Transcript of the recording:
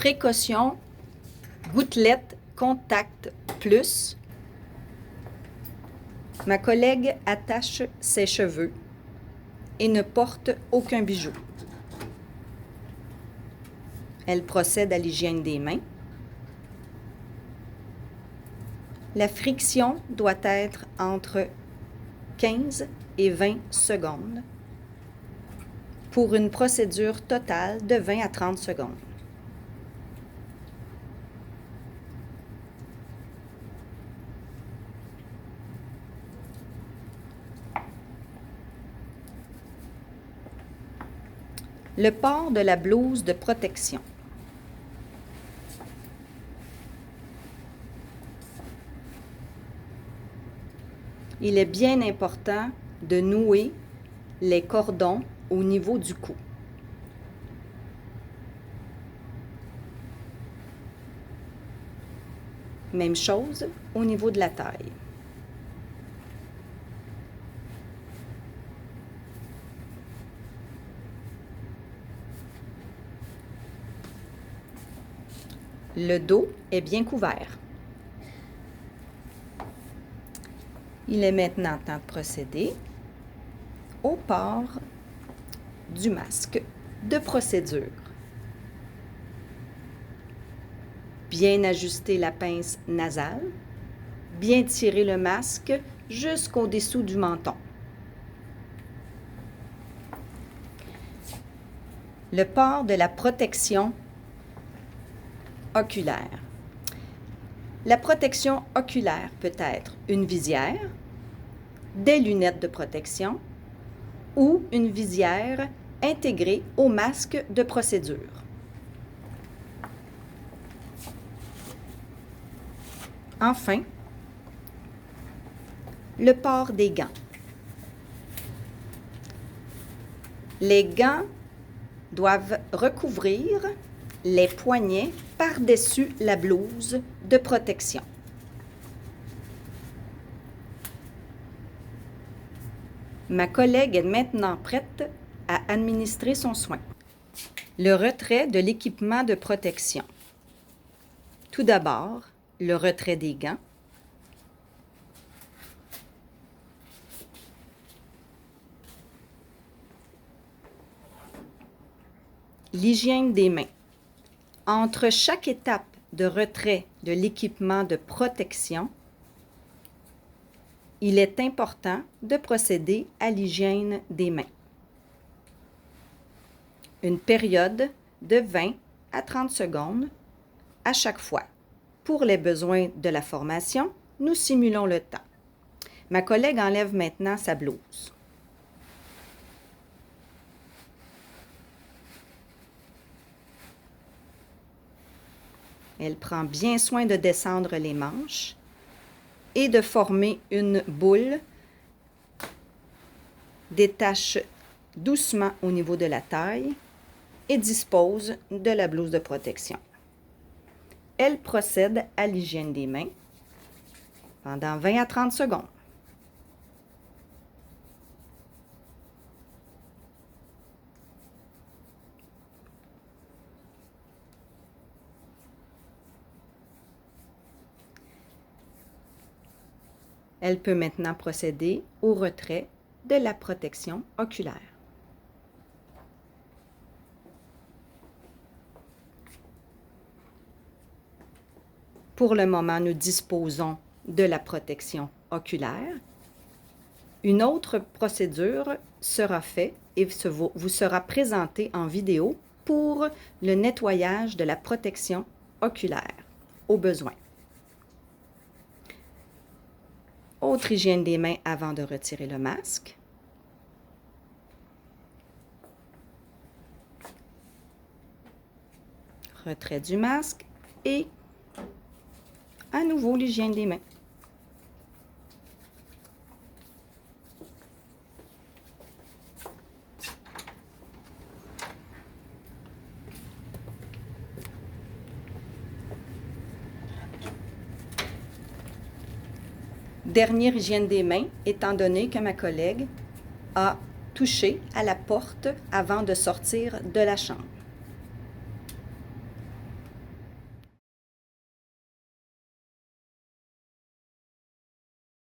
Précaution, gouttelette contact plus. Ma collègue attache ses cheveux et ne porte aucun bijou. Elle procède à l'hygiène des mains. La friction doit être entre 15 et 20 secondes pour une procédure totale de 20 à 30 secondes. Le port de la blouse de protection. Il est bien important de nouer les cordons au niveau du cou. Même chose au niveau de la taille. Le dos est bien couvert. Il est maintenant temps de procéder au port du masque de procédure. Bien ajuster la pince nasale, bien tirer le masque jusqu'au-dessous du menton. Le port de la protection oculaire. La protection oculaire peut être une visière, des lunettes de protection ou une visière intégrée au masque de procédure. Enfin, le port des gants. Les gants doivent recouvrir les poignets par-dessus la blouse de protection. Ma collègue est maintenant prête à administrer son soin. Le retrait de l'équipement de protection. Tout d'abord, le retrait des gants. L'hygiène des mains. Entre chaque étape de retrait de l'équipement de protection, il est important de procéder à l'hygiène des mains. Une période de 20 à 30 secondes à chaque fois. Pour les besoins de la formation, nous simulons le temps. Ma collègue enlève maintenant sa blouse. Elle prend bien soin de descendre les manches et de former une boule, détache doucement au niveau de la taille et dispose de la blouse de protection. Elle procède à l'hygiène des mains pendant 20 à 30 secondes. Elle peut maintenant procéder au retrait de la protection oculaire. Pour le moment, nous disposons de la protection oculaire. Une autre procédure sera faite et vous sera présentée en vidéo pour le nettoyage de la protection oculaire au besoin. Autre hygiène des mains avant de retirer le masque. Retrait du masque et à nouveau l'hygiène des mains. Dernière hygiène des mains, étant donné que ma collègue a touché à la porte avant de sortir de la chambre.